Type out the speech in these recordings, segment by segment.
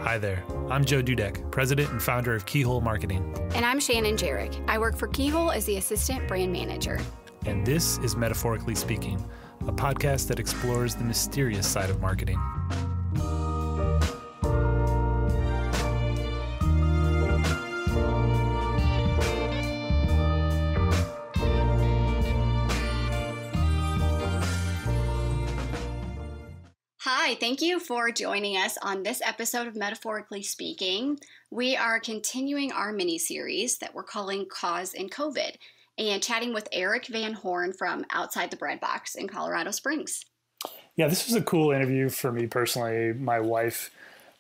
Hi there. I'm Joe Dudek, president and founder of Keyhole Marketing. And I'm Shannon Jarek. I work for Keyhole as the assistant brand manager. And this is Metaphorically Speaking, a podcast that explores the mysterious side of marketing. Hi, thank you for joining us on this episode of Metaphorically Speaking. We are continuing our mini-series that we're calling Cause and COVID and chatting with Erik Van Horn from Outside the Breadbox in Colorado Springs. Yeah, this was a cool interview for me personally. My wife,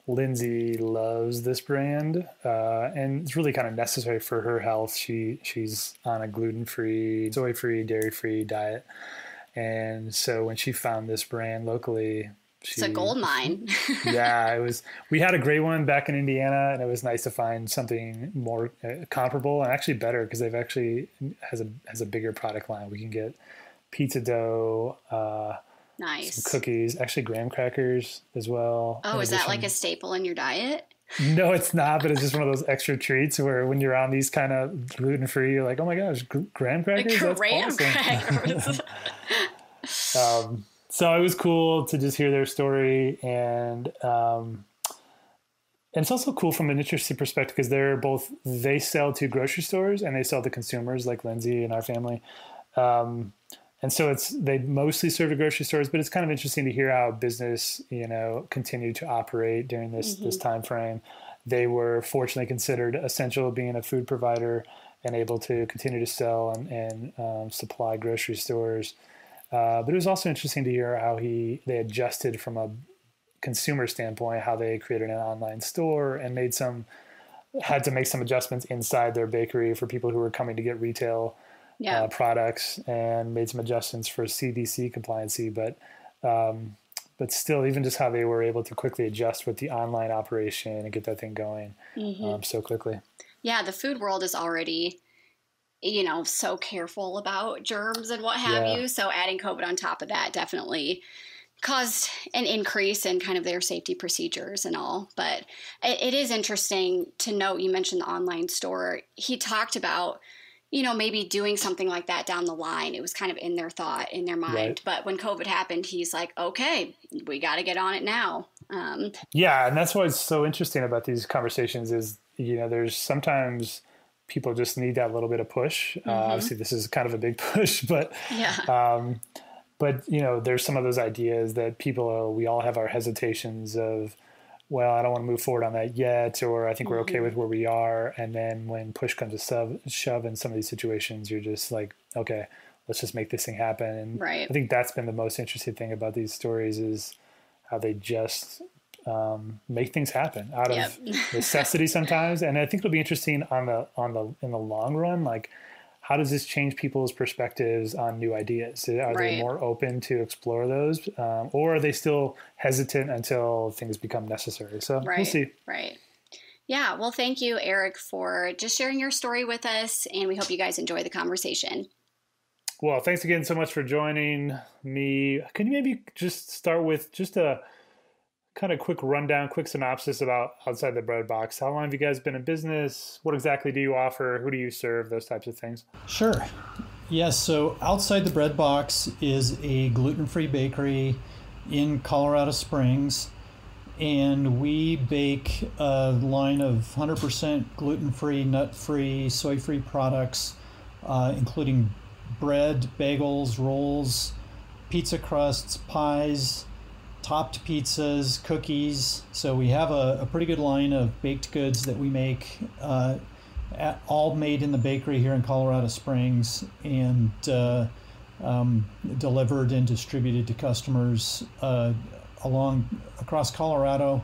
Lindsay, loves this brand, and it's really kind of necessary for her health. She's on a gluten-free, soy-free, dairy-free diet. And so when she found this brand locally, it's a gold mine. Yeah, we had a great one back in Indiana, and it was nice to find something more comparable and actually better because they've actually has a bigger product line. We can get pizza dough, nice, some cookies, actually graham crackers as well. Oh, is that like a staple in your diet? No, it's not, but it's just one of those extra treats where when you're on these kind of gluten-free, you're like, oh my gosh, graham crackers? Graham crackers. So it was cool to just hear their story, and it's also cool from an interesting perspective because they sell to grocery stores and they sell to consumers like Lindsay and our family. And so they mostly serve to grocery stores, but it's kind of interesting to hear how business, continued to operate during this time frame. They were fortunately considered essential being a food provider and able to continue to sell and supply grocery stores. But it was also interesting to hear how they adjusted from a consumer standpoint, how they created an online store and had to make some adjustments inside their bakery for people who were coming to get retail products, and made some adjustments for CDC compliancy. But still, even just how they were able to quickly adjust with the online operation and get that thing going so quickly. Yeah, the food world is already so careful about germs and what have you. So adding COVID on top of that definitely caused an increase in kind of their safety procedures and all. But it is interesting to note, you mentioned the online store. He talked about, maybe doing something like that down the line. It was kind of in their mind. Right. But when COVID happened, he's like, okay, we got to get on it now. Yeah. And that's what's so interesting about these conversations is, there's sometimes people just need that little bit of push. Obviously, this is kind of a big push, but there's some of those ideas that we all have our hesitations of, well, I don't want to move forward on that yet, or I think we're okay with where we are. And then when push comes to shove in some of these situations, you're just like, okay, let's just make this thing happen. And I think that's been the most interesting thing about these stories is how they just make things happen out of necessity sometimes. And I think it'll be interesting in the long run, like how does this change people's perspectives on new ideas? Are they more open to explore those, or are they still hesitant until things become necessary? So we'll see. Right. Yeah. Well, thank you, Erik, for just sharing your story with us, and we hope you guys enjoy the conversation. Well, thanks again so much for joining me. Can you maybe just start with just a kind of quick synopsis about Outside the Breadbox? How long have you guys been in business? What exactly do you offer? Who do you serve? Those types of things. Sure. Yes. So Outside the Breadbox is a gluten-free bakery in Colorado Springs, and we bake a line of 100% gluten-free, nut-free, soy-free products, including bread, bagels, rolls, pizza crusts, pies, topped pizzas, cookies. So we have a pretty good line of baked goods that we make, all made in the bakery here in Colorado Springs, and delivered and distributed to customers across Colorado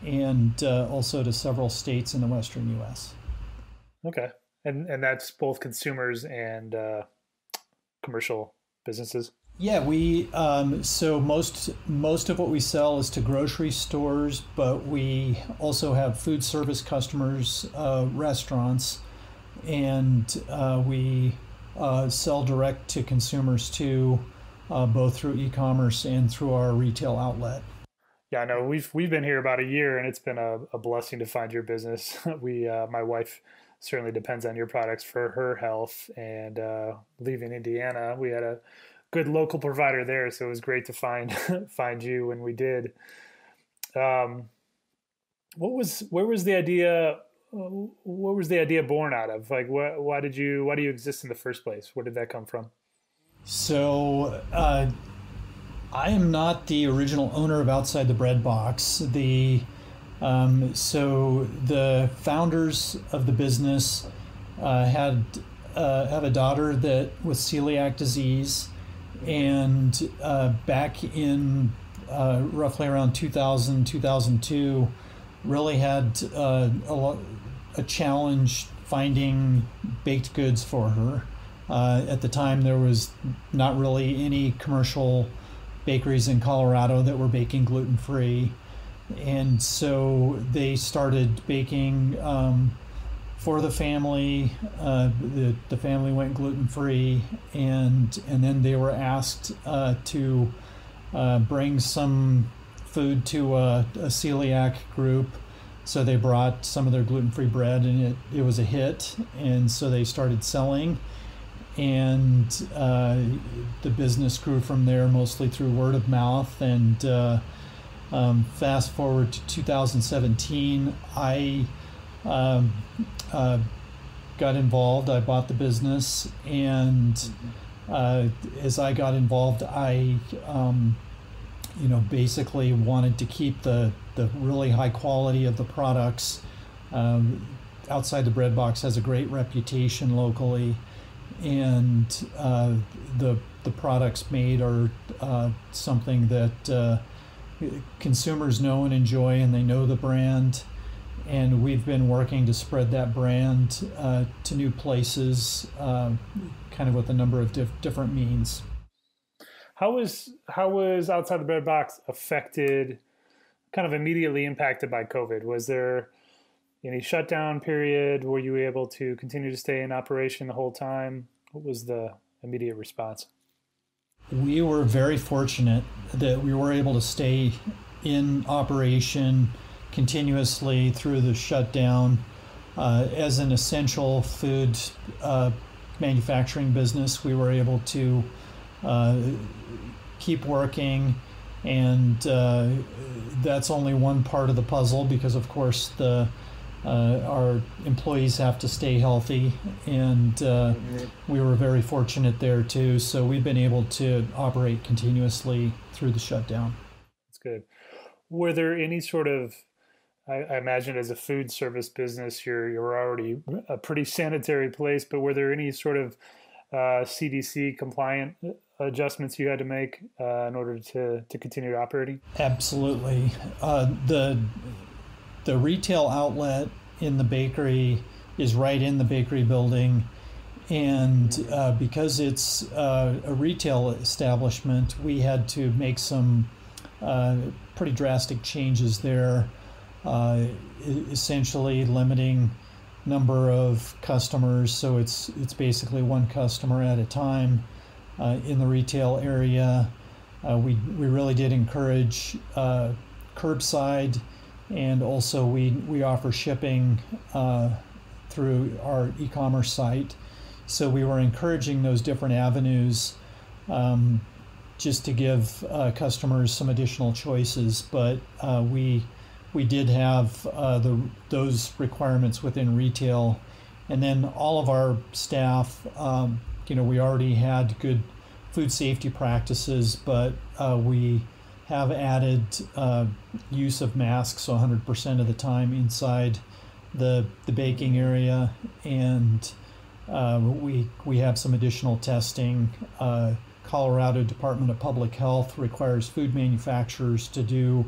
and also to several states in the western U.S. Okay. And that's both consumers and commercial businesses? Yeah, we so most of what we sell is to grocery stores, but we also have food service customers, restaurants, and we sell direct to consumers too, both through e-commerce and through our retail outlet. Yeah, no, we've been here about a year, and it's been a blessing to find your business. My wife certainly depends on your products for her health, and leaving Indiana, we had a good local provider there, so it was great to find find you when we did. Um, where was the idea? What was the idea born out of? Like, why do you exist in the first place? Where did that come from? So I am not the original owner of Outside the Breadbox. So the founders of the business had have a daughter that with celiac disease, and back in roughly around 2000, 2002, really had a challenge finding baked goods for her. At the time, there was not really any commercial bakeries in Colorado that were baking gluten-free. And so they started baking for the family. The family went gluten-free, and then they were asked to bring some food to a celiac group. So they brought some of their gluten-free bread, and it was a hit. And so they started selling, and the business grew from there, mostly through word of mouth. And fast forward to 2017, I got involved. I bought the business, and as I got involved, I basically wanted to keep the really high quality of the products. Outside the Breadbox has a great reputation locally, and the products made are something that consumers know and enjoy, and they know the brand. And we've been working to spread that brand to new places, kind of with a number of different means. How was Outside the Bread Box affected, kind of immediately impacted by COVID? Was there any shutdown period? Were you able to continue to stay in operation the whole time? What was the immediate response? We were very fortunate that we were able to stay in operation continuously through the shutdown. As an essential food manufacturing business, we were able to keep working, and that's only one part of the puzzle, because of course our employees have to stay healthy, and we were very fortunate there too. So we've been able to operate continuously through the shutdown. That's good. Were there any sort of, I imagine as a food service business, you're already a pretty sanitary place, but were there any sort of CDC compliant adjustments you had to make in order to continue operating? Absolutely. The retail outlet in the bakery is right in the bakery building, and because it's a retail establishment, we had to make some pretty drastic changes there, essentially limiting number of customers. So it's basically one customer at a time in the retail area. We really did encourage curbside, and also we offer shipping through our e-commerce site. So we were encouraging those different avenues just to give customers some additional choices. But we did have those requirements within retail, and then all of our staff. We already had good food safety practices, but we have added use of masks 100% of the time inside the baking area, and we have some additional testing. Colorado Department of Public Health requires food manufacturers to do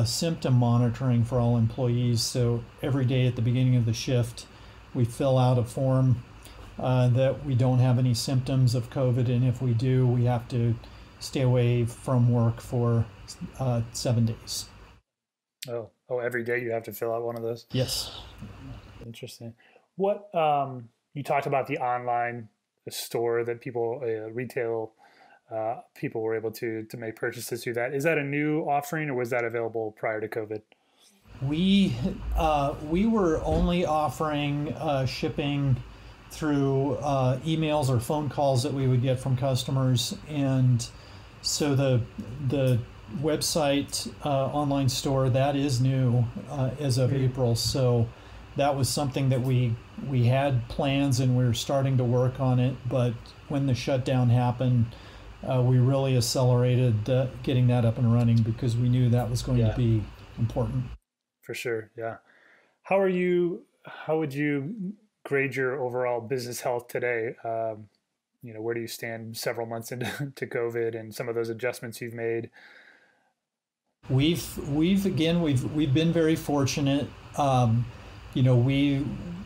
symptom monitoring for all employees. So every day at the beginning of the shift, we fill out a form that we don't have any symptoms of COVID, and if we do, we have to stay away from work for 7 days. Oh, every day you have to fill out one of those? Yes. Interesting. What you talked about the online store that people, retail people were able to make purchases through that. Is that a new offering, or was that available prior to COVID? We were only offering shipping through emails or phone calls that we would get from customers, and so the website online store, that is new as of April. So that was something that we had plans and we were starting to work on it, but when the shutdown happened, we really accelerated getting that up and running because we knew that was going to be important. For sure, yeah. How would you grade your overall business health today? Where do you stand several months into COVID and some of those adjustments you've made? We've been very fortunate.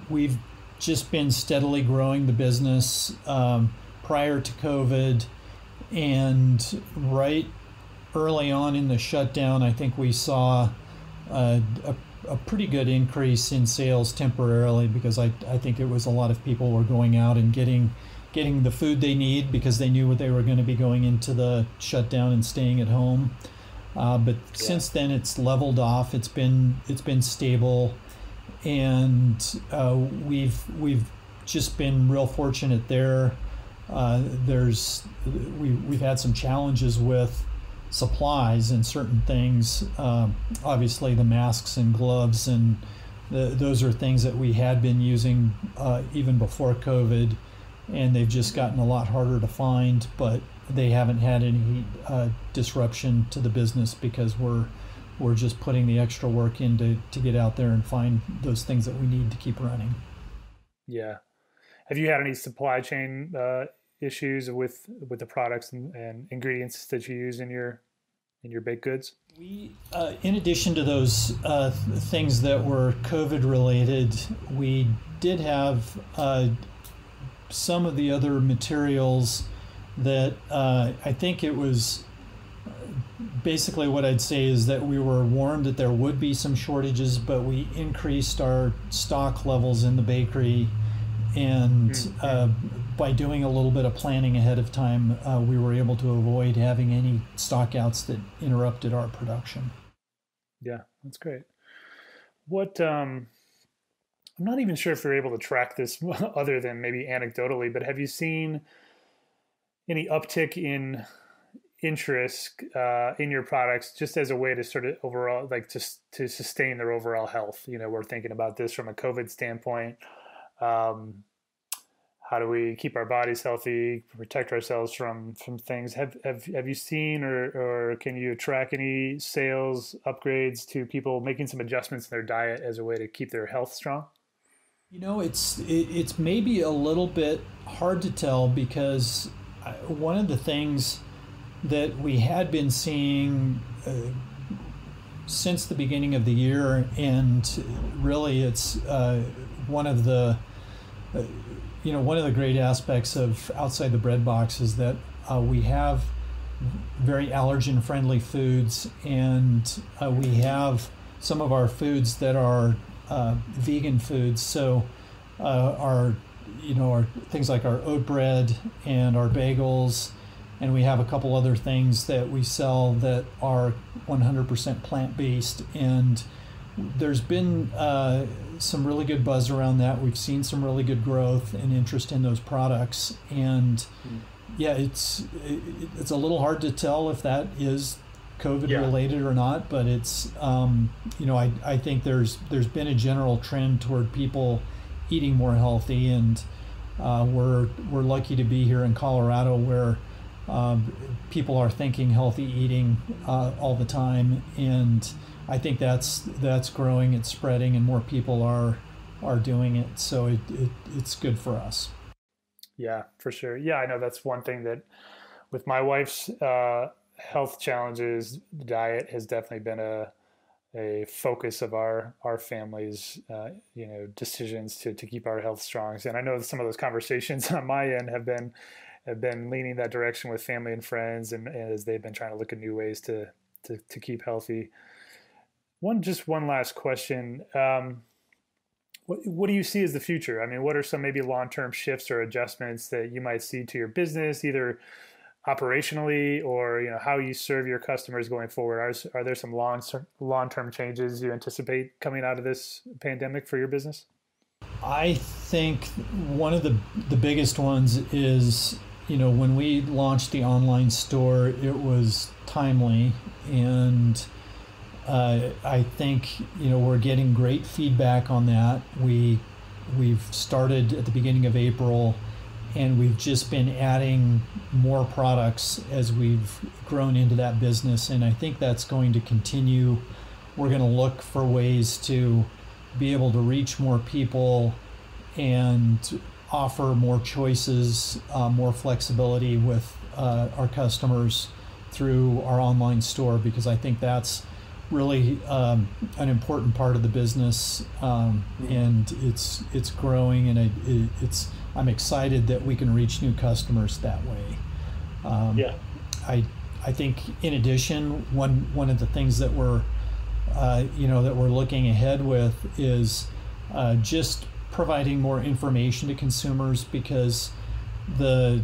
We've just been steadily growing the business prior to COVID, and right early on in the shutdown, I think we saw a pretty good increase in sales temporarily because I think it was a lot of people were going out and getting the food they need because they knew what they were going to be going into the shutdown and staying at home. But since then, it's leveled off. It's been stable, and we've just been real fortunate there. We've had some challenges with supplies and certain things. Obviously, the masks and gloves, and those are things that we had been using even before COVID, and they've just gotten a lot harder to find. But they haven't had any disruption to the business because we're just putting the extra work in to get out there and find those things that we need to keep running. Yeah. Have you had any supply chain issues with the products and ingredients that you use in your baked goods? We, in addition to those things that were COVID related, we did have some of the other materials that I think it was basically what I'd say is that we were warned that there would be some shortages, but we increased our stock levels in the bakery, and by doing a little bit of planning ahead of time, we were able to avoid having any stockouts that interrupted our production. Yeah, that's great. What I'm not even sure if you're able to track this other than maybe anecdotally, but have you seen any uptick in interest in your products just as a way to sort of overall, like just to sustain their overall health? We're thinking about this from a COVID standpoint. How do we keep our bodies healthy, protect ourselves from things? Have you seen or can you track any sales upgrades to people making some adjustments in their diet as a way to keep their health strong? It's maybe a little bit hard to tell because one of the things that we had been seeing since the beginning of the year, and really it's one of the great aspects of Outside the Breadbox is that we have very allergen-friendly foods, and we have some of our foods that are vegan foods. So our things like our oat bread and our bagels, and we have a couple other things that we sell that are 100% plant-based, and there's been some really good buzz around that. We've seen some really good growth and interest in those products, and it's a little hard to tell if that is COVID related or not, but it's I think there's been a general trend toward people eating more healthy, and we're lucky to be here in Colorado where people are thinking healthy eating all the time, and I think that's growing, it's spreading, and more people are doing it. So it's good for us. Yeah, for sure. Yeah, I know that's one thing that with my wife's health challenges, diet has definitely been a focus of our family's decisions to keep our health strong. And I know some of those conversations on my end have been leaning that direction with family and friends, and as they've been trying to look at new ways to keep healthy. One last question. What do you see as the future? I mean, what are some maybe long-term shifts or adjustments that you might see to your business, either operationally, or how you serve your customers going forward? Are there some long-term changes you anticipate coming out of this pandemic for your business? I think one of the biggest ones is, when we launched the online store, it was timely, and I think we're getting great feedback on that. We've started at the beginning of April, and we've just been adding more products as we've grown into that business, and I think that's going to continue. We're going to look for ways to be able to reach more people and offer more choices, more flexibility with our customers through our online store, because I think that's really an important part of the business, and it's growing, and I'm excited that we can reach new customers that way. I think in addition, one of the things that we're looking ahead with is just providing more information to consumers, because the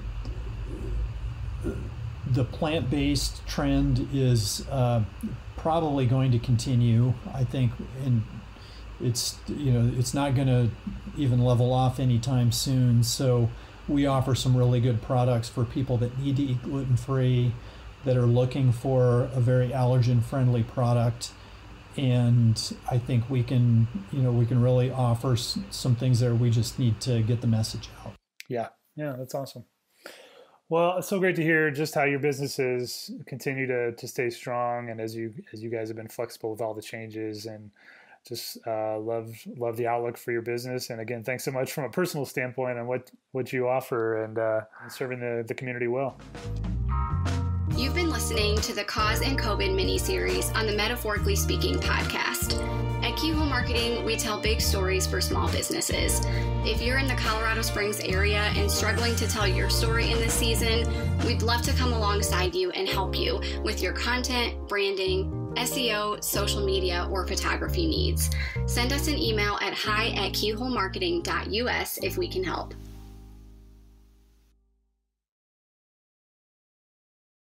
plant-based trend is probably going to continue, I think, and it's not going to even level off anytime soon. So we offer some really good products for people that need to eat gluten-free, that are looking for a very allergen-friendly product. And I think we can really offer some things there. We just need to get the message out. Yeah, that's awesome. Well, it's so great to hear just how your businesses continue to stay strong, and as you guys have been flexible with all the changes, and just love the outlook for your business. And again, thanks so much from a personal standpoint on what you offer and serving the community well. You've been listening to the Cause and COVID mini-series on the Metaphorically Speaking podcast. At Keyhole Marketing, we tell big stories for small businesses. If you're in the Colorado Springs area and struggling to tell your story in this season, we'd love to come alongside you and help you with your content, branding, SEO, social media, or photography needs. Send us an email at hi@keyholemarketing.us if we can help.